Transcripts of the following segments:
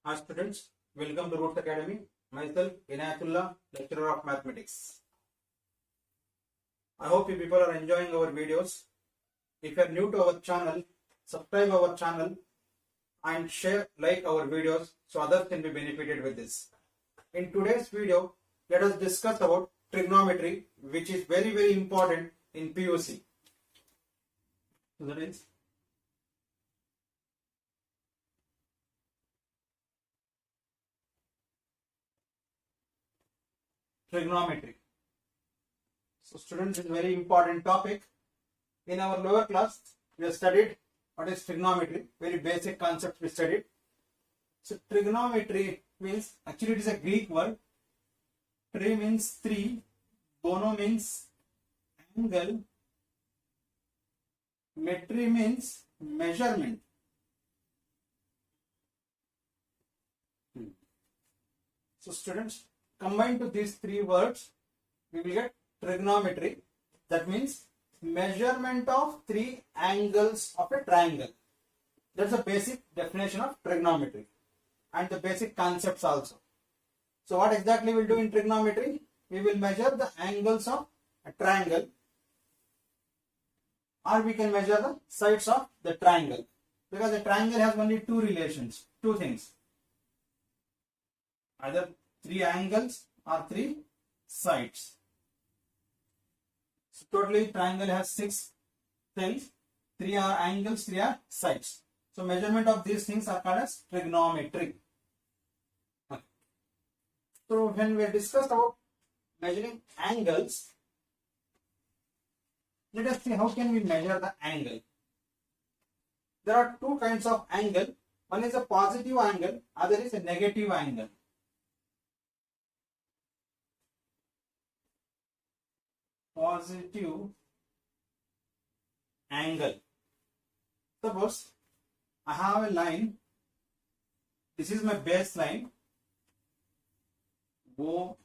Hi students, welcome to Roots Academy. Myself Inayatullah, lecturer of mathematics. I hope you people are enjoying our videos. If you are new to our channel, subscribe our channel and share, like our videos so others can be benefited with this. In today's video, let us discuss about trigonometry, which is very important in PUC. So that is trigonometry. So students, this is a very important topic. In our lower class, we have studied what is trigonometry, very basic concepts we studied. So trigonometry means, actually it is a Greek word. Tri means three, gono means angle, metry means measurement. So students, combined to these three words, we will get trigonometry. That means measurement of three angles of a triangle. That's the basic definition of trigonometry and the basic concepts also. So what exactly we'll do in trigonometry? We will measure the angles of a triangle, or we can measure the sides of the triangle, because the triangle has only two relations, two things, either three angles or three sides. So totally triangle has 6 things, 3 are angles, 3 are sides. So measurement of these things are called as trigonometry. Okay. So when we discussed about measuring angles, let us see how can we measure the angle. There are two kinds of angle. One is a positive angle, other is a negative angle. Positive angle. Suppose I have a line. This is my baseline OA.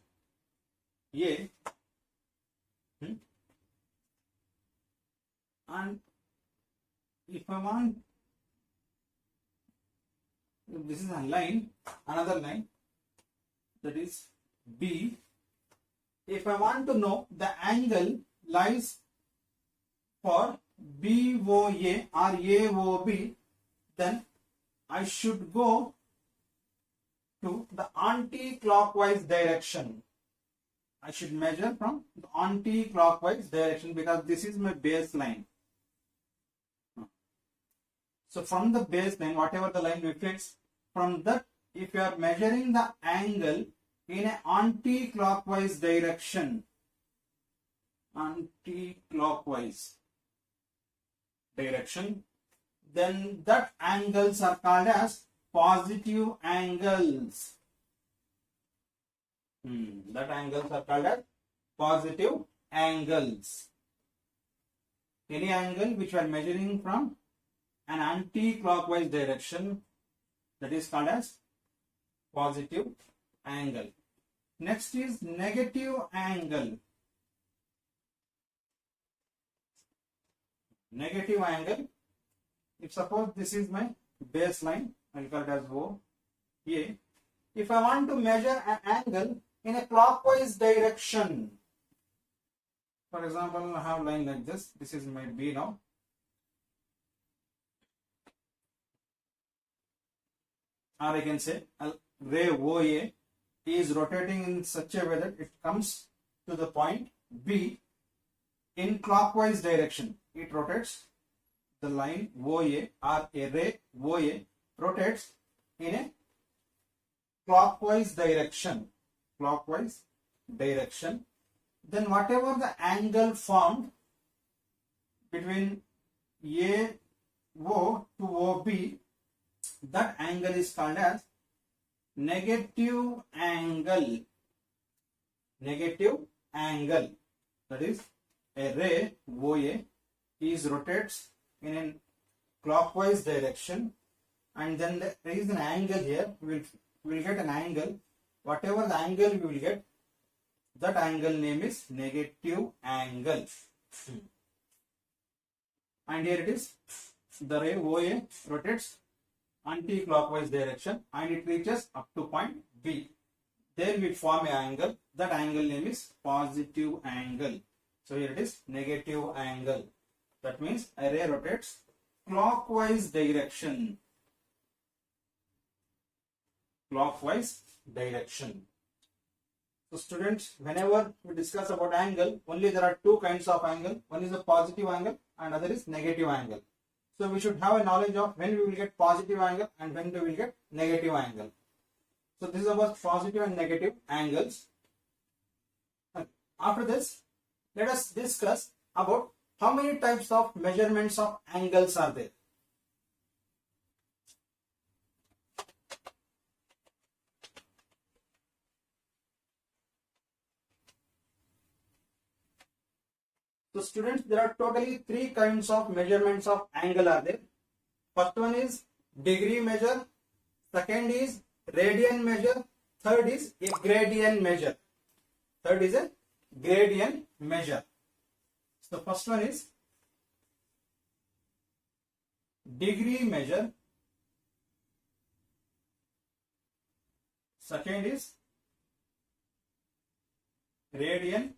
And if I want, this is a line, another line, that is B. If I want to know the angle lies for BOA or AOB, then I should go to the anti-clockwise direction. I should measure from the anti-clockwise direction, because this is my baseline. So from the baseline, whatever the line we fix, from that, if you are measuring the angle in an anti-clockwise direction, then that angles are called as positive angles. That angles are called as positive angles. Any angle which we are measuring from an anti-clockwise direction, that is called as positive angle. Next is negative angle. Negative angle, if suppose this is my baseline, I will call it as OA. If I want to measure an angle in a clockwise direction, for example, I have a line like this. This is my B now. Or I can say ray OA is rotating in such a way that it comes to the point B in clockwise direction. It rotates, the line OA or a ray OA rotates in a clockwise direction. Then whatever the angle formed between AO to OB, that angle is called as negative angle. That is, a ray OA is rotates in a clockwise direction, and then there is an angle here. We will get an angle. Whatever the angle we will get, that angle name is negative angle. And here it is, the ray OA rotates anti-clockwise direction and it reaches up to point B. There we form an angle. That angle name is positive angle. So here it is negative angle. That means a ray rotates clockwise direction. Clockwise direction. So students, whenever we discuss about angle, only there are two kinds of angle. One is a positive angle and other is negative angle. So we should have a knowledge of when we will get positive angle and when we will get negative angle. So this is about positive and negative angles. After this, let us discuss about how many types of measurements of angles are there. So students, there are totally three kinds of measurements of angle are there. First one is degree measure, second is radian measure, third is a gradient measure. Third is a gradient measure. So first one is degree measure, second is radian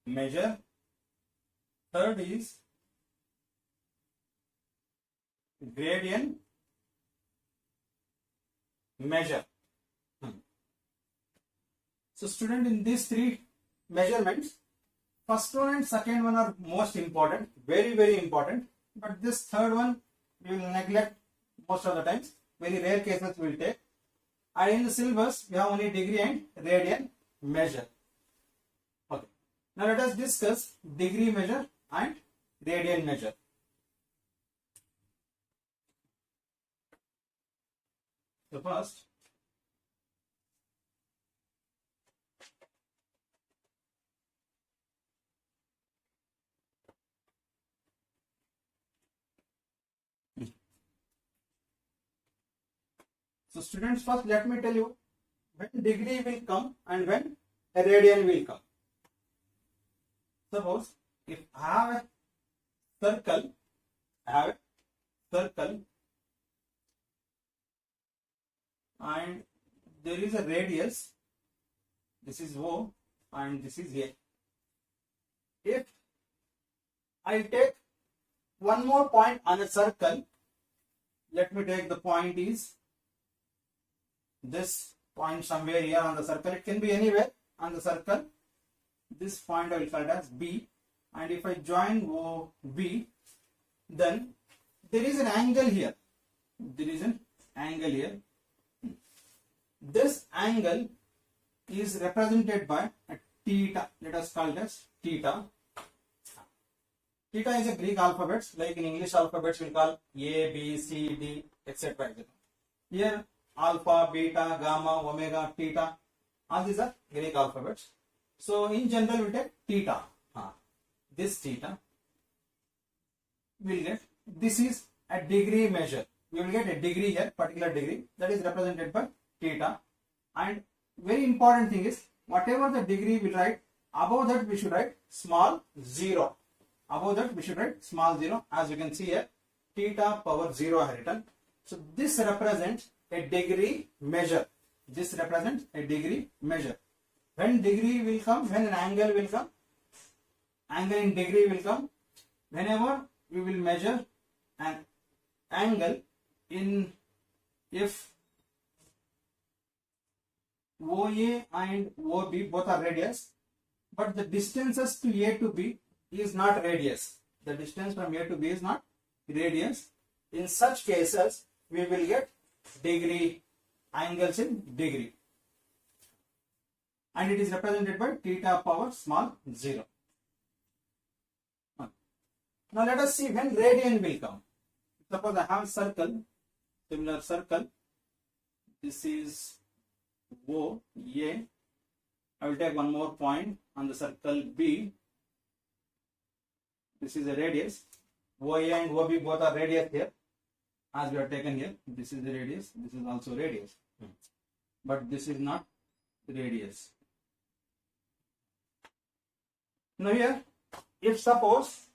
measure, third is gradient measure. So student, in these three measurements, first one and second one are most important, very important, but this third one we will neglect most of the times. Very rare cases we will take, and in the syllabus we have only degree and radian measure. Okay, now let us discuss degree measure and radian measure. So first, so students, first let me tell you when degree will come and when a radian will come. Suppose if I have a circle, and there is a radius, this is O and this is A. If I take one more point on a circle, let me take the point is this point somewhere here on the circle. It can be anywhere on the circle. This point I will call it as B, and if I join OB, then there is an angle here. This angle is represented by a theta. Let us call it as theta. Theta is a Greek alphabet, like in English alphabets we call A, B, C, D, etc. Here alpha, beta, gamma, omega, theta, all these are Greek alphabets. So in general we take theta. This theta will get, this is a degree measure. We will get a degree here, particular degree, that is represented by theta. And very important thing is, whatever the degree we write, above that we should write small 0. Above that we should write small 0. As you can see here, theta power 0 I have written. So this represents a degree measure. This represents a degree measure. When degree will come, when an angle will come, angle in degree will come whenever we will measure an angle in, if OA and OB both are radius, but the distances to A to B is not radius. The distance from A to B is not radius. In such cases, we will get degree, angles in degree. And it is represented by theta power small 0. Now let us see when radian will come. Suppose I have a circle, similar circle. This is O, A. I will take one more point on the circle B. This is a radius. OA and OB both are radius here. As we have taken here, this is the radius, this is also radius. But this is not radius. Now here, if suppose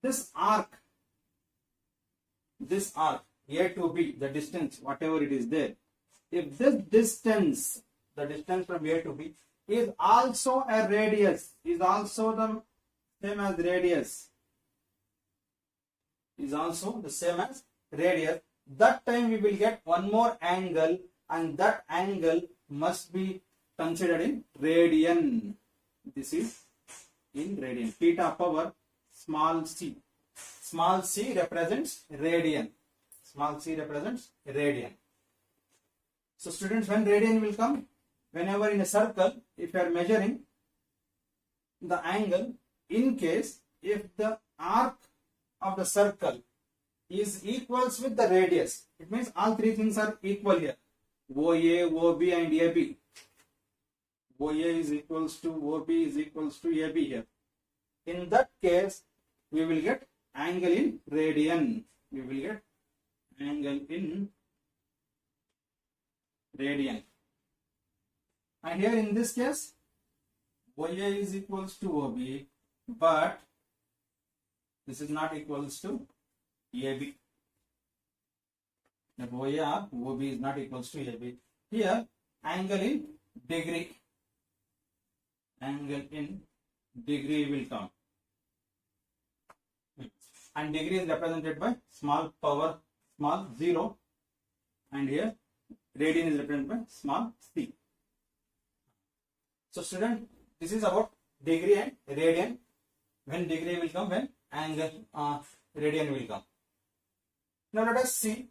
this arc this arc A to B, the distance, whatever it is there, if this distance, the distance from A to B, is also a radius, is also the same as radius, is also the same as radius, that time we will get one more angle, and that angle must be considered in radian. This is in radian. Theta power small c. Small c represents radian. Small c represents radian. So students, when radian will come? Whenever in a circle, if you are measuring the angle, in case if the arc of the circle is equals with the radius, it means all three things are equal here. OA, OB and AB. OA is equals to OB is equals to AB here. In that case, we will get angle in radian. We will get angle in radian. And here in this case, OA is equals to OB, but this is not equals to AB. That OA or OB is not equals to AB. Here, angle in degree. Angle in degree will come. And degree is represented by small power, small 0. And here, radian is represented by small c. So student, this is about degree and radian. When degree will come, when angle radian will come. Now let us see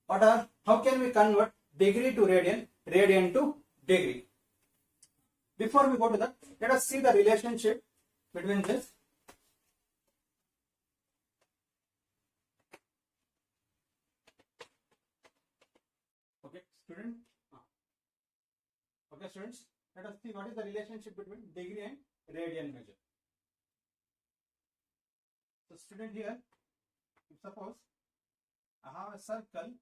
how can we convert degree to radian, radian to degree. Before we go to that, let us see the relationship between this. Okay, students, let us see what is the relationship between degree and radian measure. So student, here, suppose I have a circle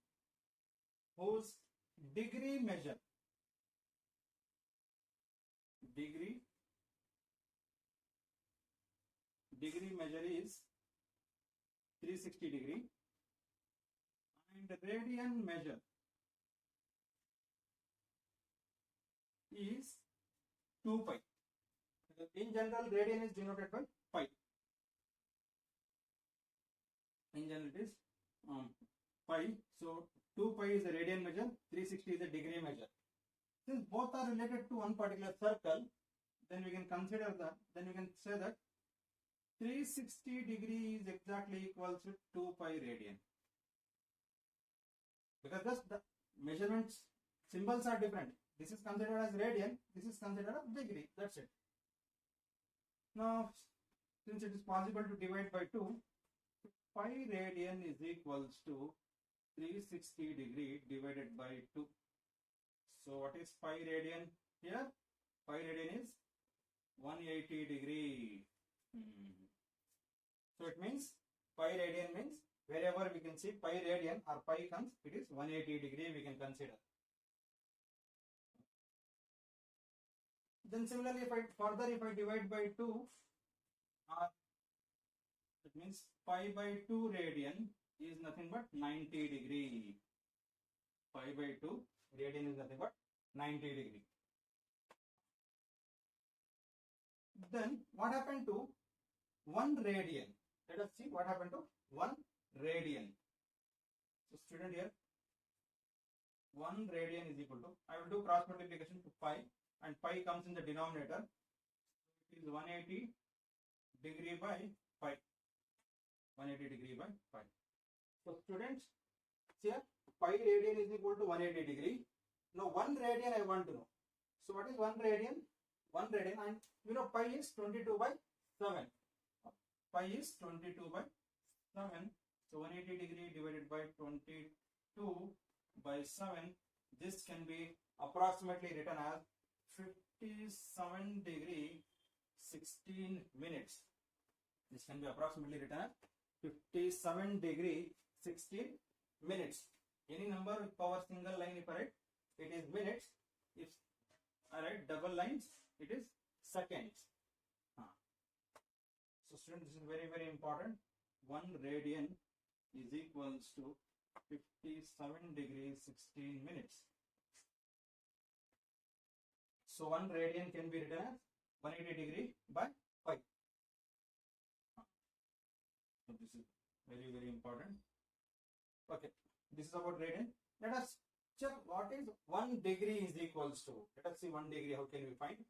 whose degree measure is 360 degree, and the radian measure is 2 pi. In general, radian is denoted by pi. In general, it is pi. So 2 pi is the radian measure, 360 is the degree measure. Since both are related to one particular circle, then we can consider that. Then we can say that 360 degree is exactly equals to 2 pi radian. Because just the measurements symbols are different. This is considered as radian. This is considered as degree. That's it. Now, since it is possible to divide by 2, pi radian is equals to 360 degree divided by 2. So what is pi radian here? Pi radian is 180 degree. So it means pi radian means wherever we can see pi radian or pi comes, it is 180 degree we can consider. Then similarly, if I divide by 2, it means pi by 2 radian is nothing but 90 degree. Pi by 2 radian is nothing but 90 degree. Then what happened to 1 radian? Let us see what happened to 1 radian. So student, here 1 radian is equal to, I will do cross multiplication to pi, and pi comes in the denominator. It is 180 degree by pi. 180 degree by pi. So students, here pi radian is equal to 180 degree. Now 1 radian I want to know. So what is 1 radian? 1 radian, and you know pi is 22 by 7. Pi is 22 by 7. So 180 degree divided by 22 by 7. This can be approximately written as 57 degree 16 minutes. This can be approximately written as 57 degree 16 minutes. Any number with power single line, if I write, it is minutes. If I write double lines, it is seconds. So students, this is very, very important. 1 radian is equals to 57 degrees 16 minutes. So 1 radian can be written as 180 degree by pi. So this is very, very important. Okay, this is about radian. Let us check what is 1 degree is equals to. Let us see 1 degree. How can we find?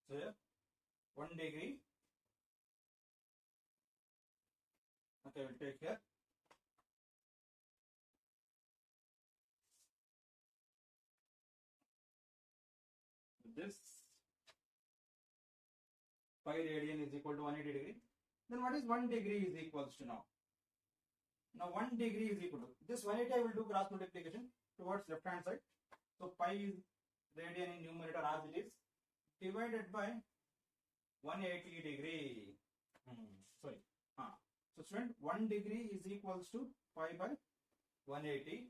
So here 1 degree. Okay, we'll take here. This pi radian is equal to 180 degree. Then what is 1 degree is equals to now? Now 1 degree is equal to this 180. I will do cross multiplication towards left hand side. So pi is radian in numerator as it is, divided by 180 degree. Sorry. So student, 1 degree is equals to pi by 180.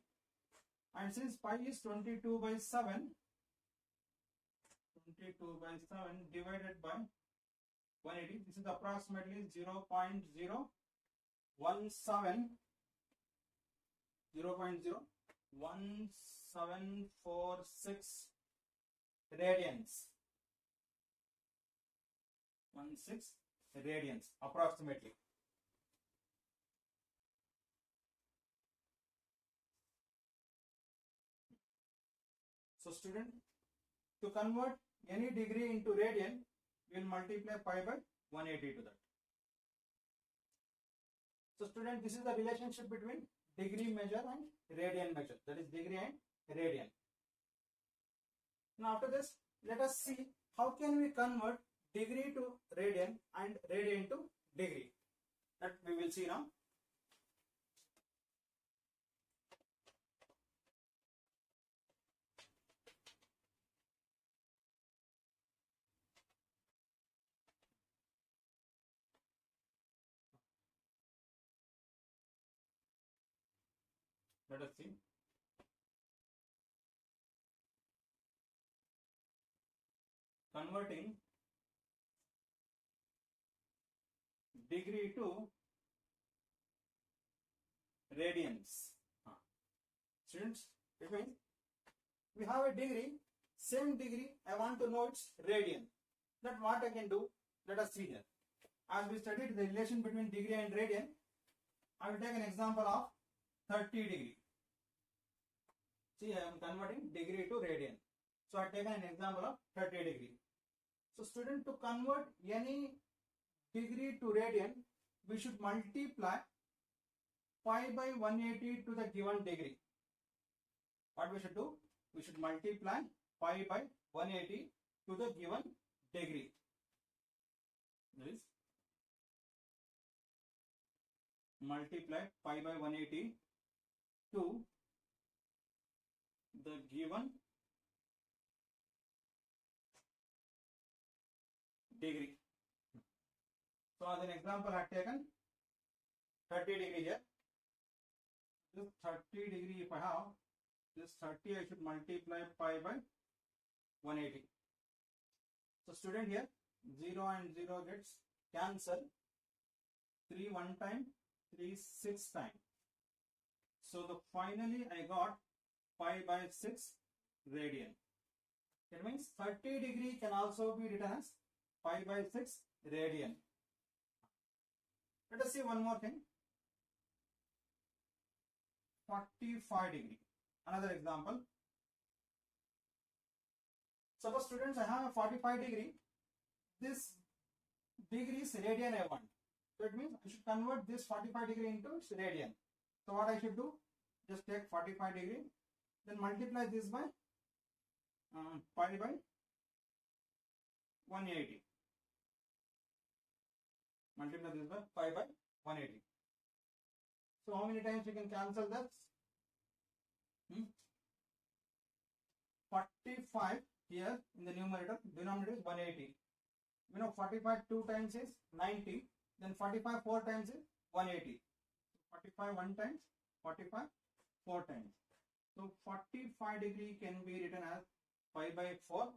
And since pi is 22 by 7, 22 by 7 divided by 180, this is approximately 0.1746 radians. 16 radians approximately. So student, to convert any degree into radian, we will multiply pi by 180 to that. So student, this is the relationship between degree measure and radian measure, that is degree and radian. Now after this, let us see how can we convert degree to radian and radian to degree. That we will see now. Let us see. Converting degree to radians. Students, it means we have a degree, same degree, I want to know its radian. That what I can do, let us see here. As we studied the relation between degree and radian, I will take an example of 30 degree. See, I am converting degree to radian. So I have taken an example of 30 degree. So student, to convert any degree to radian, we should multiply pi by 180 to the given degree. What we should do? We should multiply pi by 180 to the given degree. That is, multiply pi by 180 to the given degree. So as an example, I have taken 30 degree here. This 30 degree, if I have this 30, I should multiply pi by 180. So student, here 0 and 0 gets cancelled. 3 one time, 3 6 time. So finally I got pi by 6 radian. It means 30 degree can also be written as pi by 6 radian. Let us see one more thing. 45 degree. Another example. Suppose students, I have a 45 degree. This degree is radian I want. So it means I should convert this 45 degree into its radian. So what I should do? Just take 45 degree, then multiply this by pi by 180. Multiply this by pi by 180. So how many times we can cancel that? 45 here in the numerator, denominator is 180. We know 45 2 times is 90. Then 45 4 times is 180. 45 1 times, 45 4 times. So 45 degree can be written as pi by 4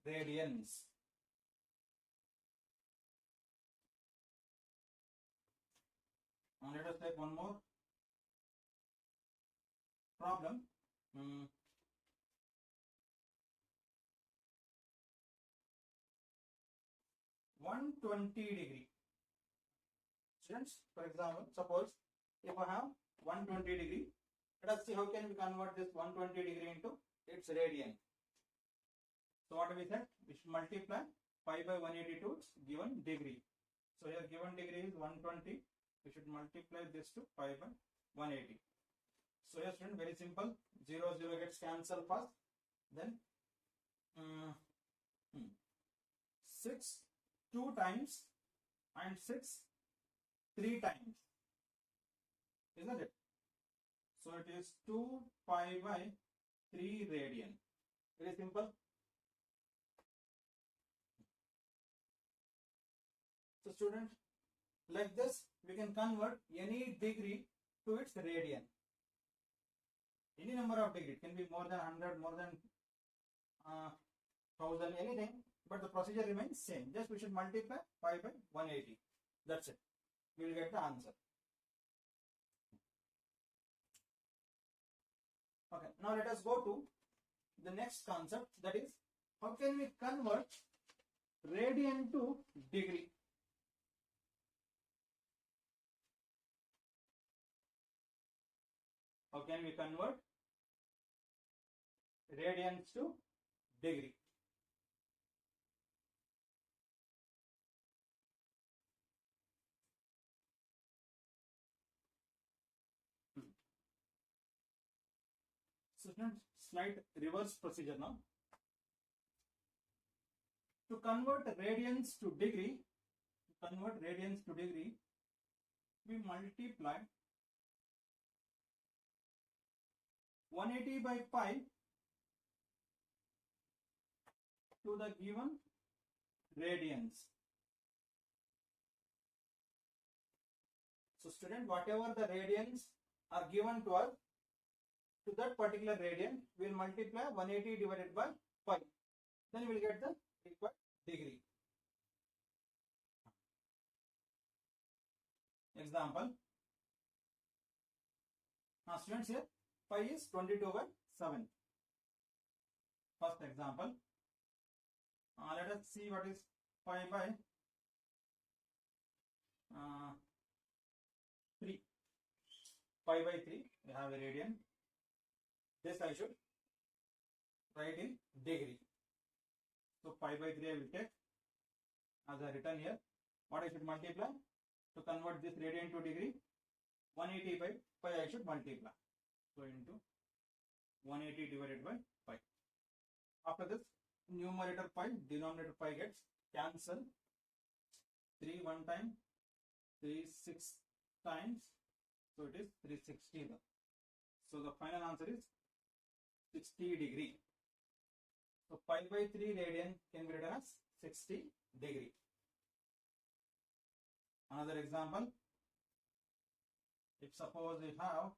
radians. Let us take one more problem. 120 degree. Students, for example, suppose if I have 120 degree, let us see how can we convert this 120 degree into its radian. So what we said, we should multiply pi by 180 to its given degree. So here given degree is 120. We should multiply this to pi by 180. So here student, very simple. 0 0 gets cancelled first. Then 6 2 times and 6 3 times, isn't it? So it is 2 pi by 3 radian. Very simple. So student, like this we can convert any degree to its radian. Any number of degree, it can be more than 100, more than 1000, anything, but the procedure remains same. Just we should multiply pi by 180. That's it. We will get the answer. Okay, now let us go to the next concept, that is how can we convert radian to degree. How can we convert radians to degree? So slight reverse procedure now. To convert radians to degree, we multiply 180 by pi to the given radians. So student, whatever the radians are given to us, to that particular radian, we will multiply 180 divided by pi. Then we will get the required degree. Example. Now students, here pi is 22 by 7. First example. Let us see what is pi by 3. Pi by 3, we have a radian. This I should write in degree. So pi by 3 I will take as I written here. What I should multiply to convert this radian to degree? 180 by pi I should multiply. So into 180 divided by pi. After this, numerator pi, denominator pi gets cancelled. 3 one time, 3 6 times. So it is 360. So the final answer is 60 degree. So pi by 3 radian can be written as 60 degree. Another example. If suppose we have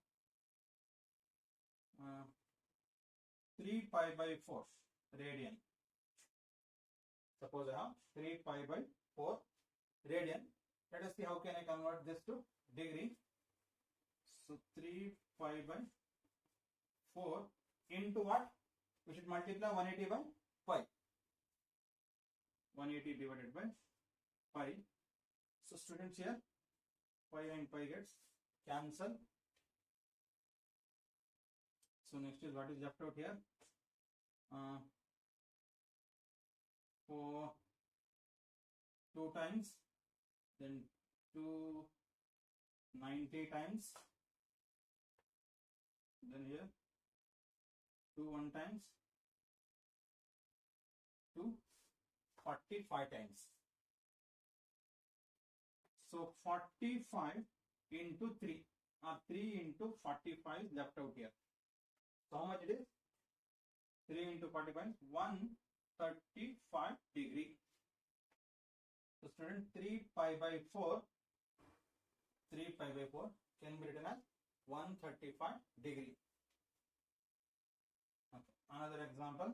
3 pi by 4 radian. Suppose I have 3 pi by 4 radian. Let us see how can I convert this to degree. So 3 pi by 4 into what? We should multiply 180 by pi. 180 divided by pi. So students, here pi and pi gets cancelled. So next is what is left out here. For 2 times, then 290 times, then here 2 1 times, 245 times. So 45 into 3 or 3 into 45 is left out here. So how much it is? 3 into 45, 135 degree. So student, 3 pi by 4 can be written as 135 degree. Okay. Another example.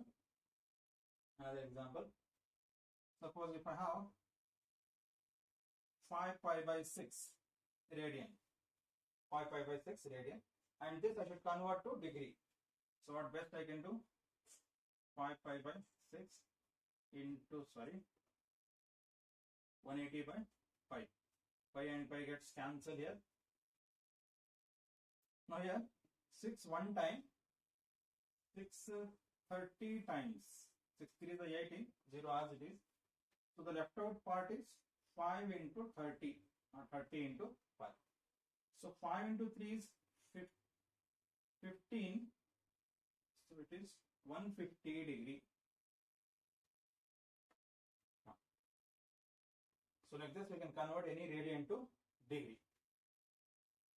Suppose if I have 5 pi by 6 radian. 5 pi by 6 radian, and this I should convert to degree. So what best I can do, 5 pi by 6 into 180 by pi. Pi and pi gets cancelled here. Now here 6 one time, 6 30 times, 6 3 is 18, 0 as it is. So the left out part is 5 into 30, not 30 into 5. So 5 into 3 is 15. So it is 150 degree. So like this we can convert any radian to degree.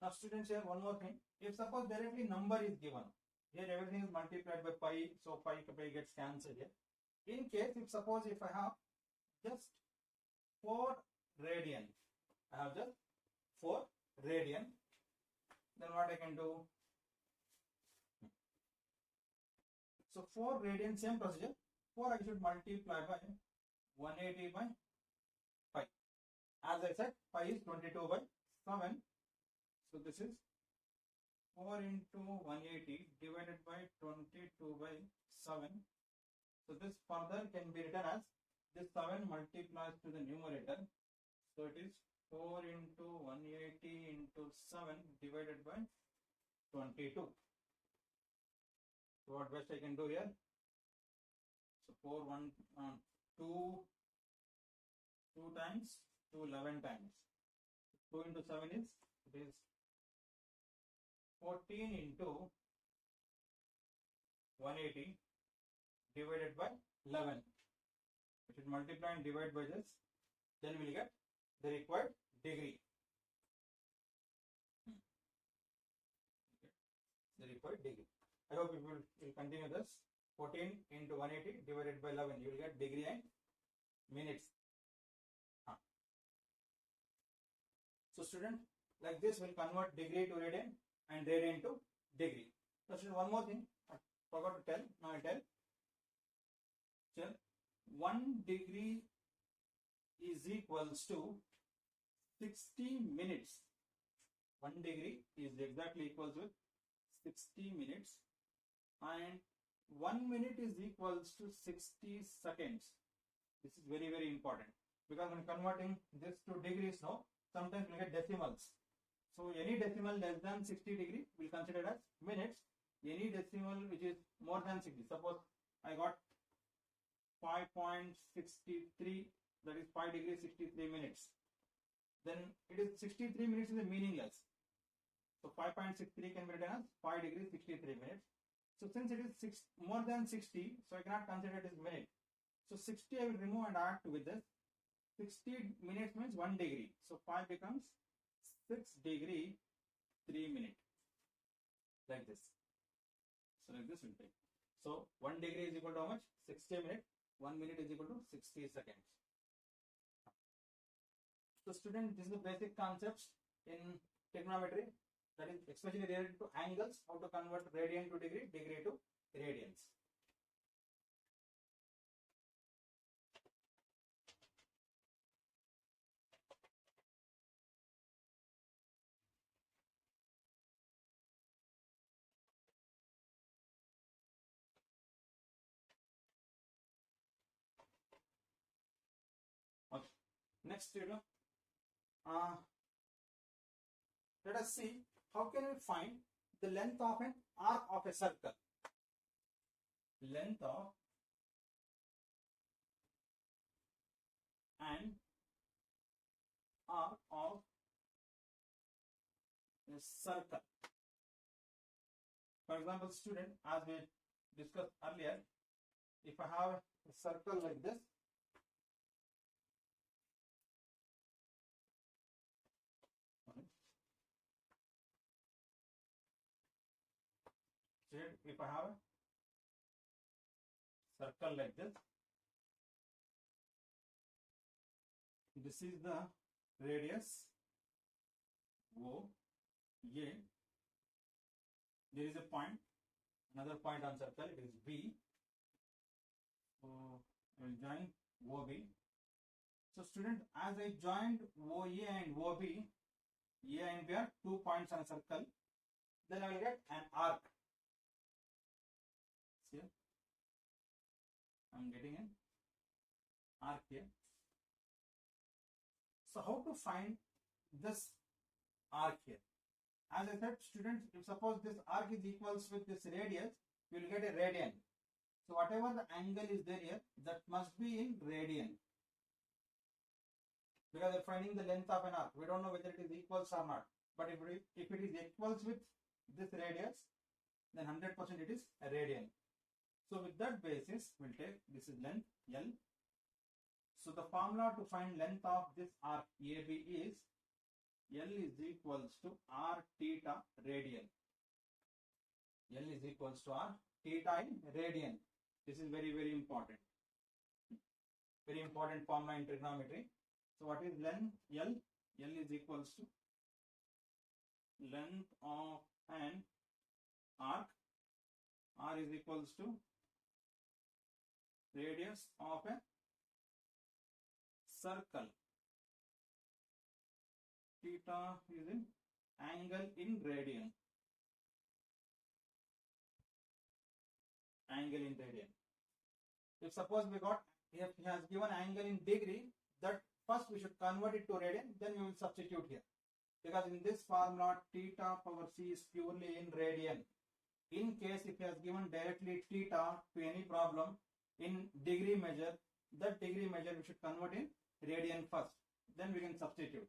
Now students, here one more thing. If suppose directly number is given, here everything is multiplied by pi, so pi gets cancelled here. In case if suppose if I have just 4 radian, I have just 4 radian, then what I can do? So 4 radian, same procedure. 4 I should multiply by 180 by pi. As I said, pi is 22 by 7. So this is 4 into 180 divided by 22 by 7. So this further can be written as this 7 multiplies to the numerator. So it is 4 into 180 into 7 divided by 22. So what best I can do here? So 4 1 2 times 2 11 times. 2 into 7 is, it is 14 into 180 divided by 11. We should multiply and divide by this, then we will get the required degree. The required degree. I hope you will continue this. 14 into 180 divided by 11, you will get degree and minutes. So student, like this will convert degree to radian and radian to degree. So student, one more thing I forgot to tell. Now I tell. So 1 degree is equals to 60 minutes. 1 degree is exactly equals with 60 minutes, and 1 minute is equals to 60 seconds. This is very, very important, because when converting this to degrees now, sometimes we get decimals. So any decimal less than 60 degree we will consider as minutes. Any decimal which is more than 60, suppose I got 5.63, that is 5 degrees 63 minutes, then it is 63 minutes is meaningless. So 5.63 can be written as 5 degrees 63 minutes. So since it is more than 60, so I cannot consider it as minute. So 60 I will remove and add with this. 60 minutes means 1 degree. So 5 becomes 6 degree 3 minute. Like this. So like this will take. So 1 degree is equal to how much? 60 minutes. 1 minute is equal to 60 seconds. So student, this is the basic concepts in trigonometry, that is especially related to angles, how to convert radian to degree, degree to radians. Okay. Next, let us see how can we find the length of an arc of a circle. Length of an arc of a circle. For example, student, as we discussed earlier, if I have a circle like this, if I have a circle like this, this is the radius O, A. There is a point, another point on circle, it is B. So I will join OB. So student, as I joined OA and OB, A and B are 2 points on a circle. Then I will get an arc. See, I am getting an arc here. So how to find this arc here? As I said, students, if suppose this arc is equals with this radius, you will get a radian. So whatever the angle is there here, that must be in radian. Because we are finding the length of an arc. We don't know whether it is equals or not. But if it is equals with this radius, then 100% it is a radian. So with that basis, we'll take this is length L. So the formula to find length of this arc AB is L is equals to R theta radian. L is equals to R theta in radian. This is very, very important. Very important formula in trigonometry. So what is length L? L is equals to length of an arc. R is equals to radius of a circle. Theta is in angle in radian. Angle in radian. If suppose if he has given angle in degree, that first we should convert it to radian, then we will substitute here. Because in this formula, theta power c is purely in radian. In case if he has given directly theta to any problem in degree measure, that degree measure we should convert in radian first. Then we can substitute.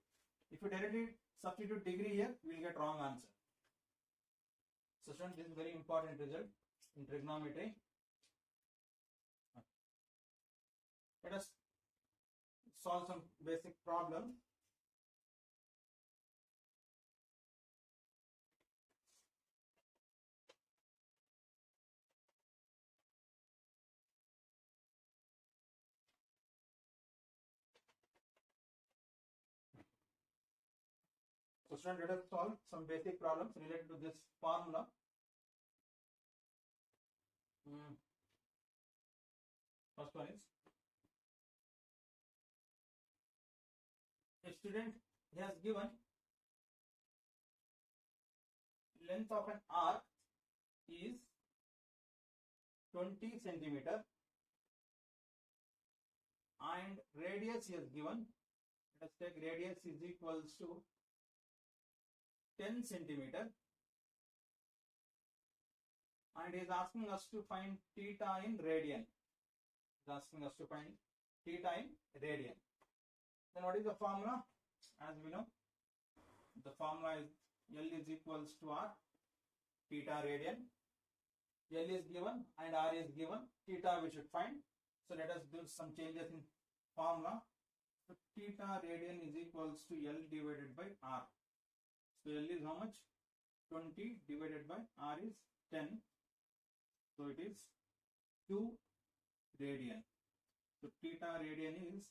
If you directly substitute degree here, we will get wrong answer. So students, this is very important result in trigonometry. Let us solve some basic problem. So students, let us solve some basic problems related to this formula. First one is, a student has given length of an arc is 20 centimeter and radius is given. Let us take radius is equals to 10 centimeter and he is asking us to find theta in radian. He is asking us to find theta in radian. Then what is the formula? As we know, the formula is L is equals to R theta radian. L is given and R is given. Theta we should find. So let us do some changes in formula. So theta radian is equals to L divided by R. So L is how much? 20 divided by R is 10. So it is 2 radian. So theta radian is